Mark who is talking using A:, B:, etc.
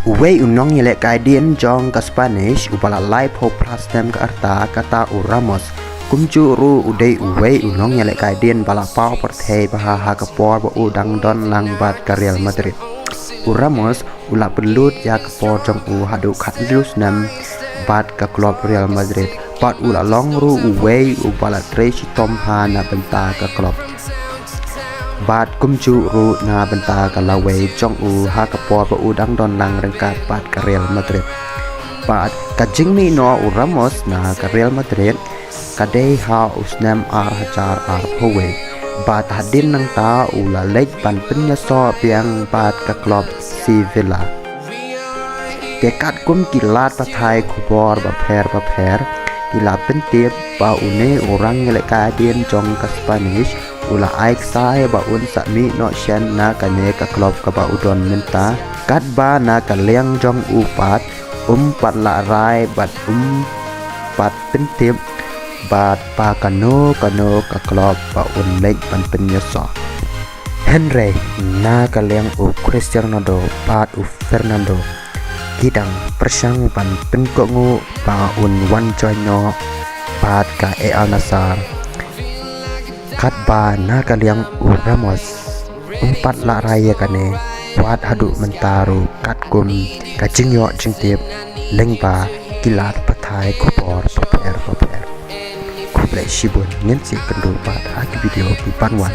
A: Uway unong yelek kaidien jong ke Spanish upala live ho plastem ke arta kata uramos kumcu ru udai uway unong yelek kaidien bala pau perthei baha kepor ba udang don lang bat ke Real Madrid. Uramos ula pelut ya kepor jong hadu khatjus nam bat ke klub Real Madrid. Pat ula long ru uway upala treci tomha na benta ke klub. Bat kumcu ru na benta ke lawai jong kepor ba udang don lang rengkat bat ke Real Madrid. Bat kajing mi no Ramos na ke Real Madrid kadai ha usnam hajar howe. Bat hadin nang ta ula lek ban penyeso piang bat ke klub Sevilla. Tekat kum kilat pathai kubor ba pher kila pentip ba une orang ngelek kadien jong ke Spanish ula aik sai ba un sakmi no shen na kane ka klub ka ba udon menta kat ba na ka leng jong upat pat la rai bat pat pentip bat pa kano ka klub ba un lek ban penyeso Henry na ka leng Cristiano Ronaldo pat Fernando Kidang persang pan penkongu pa un wan joino pat ka Al Nassr kat ba na kaliang Ramos empat la raya kane wat hadu mentaru kat kum kacing yo jingtip lengba kilat pathai kopor paper kuble shibun ngin si kendu pat video pipan wan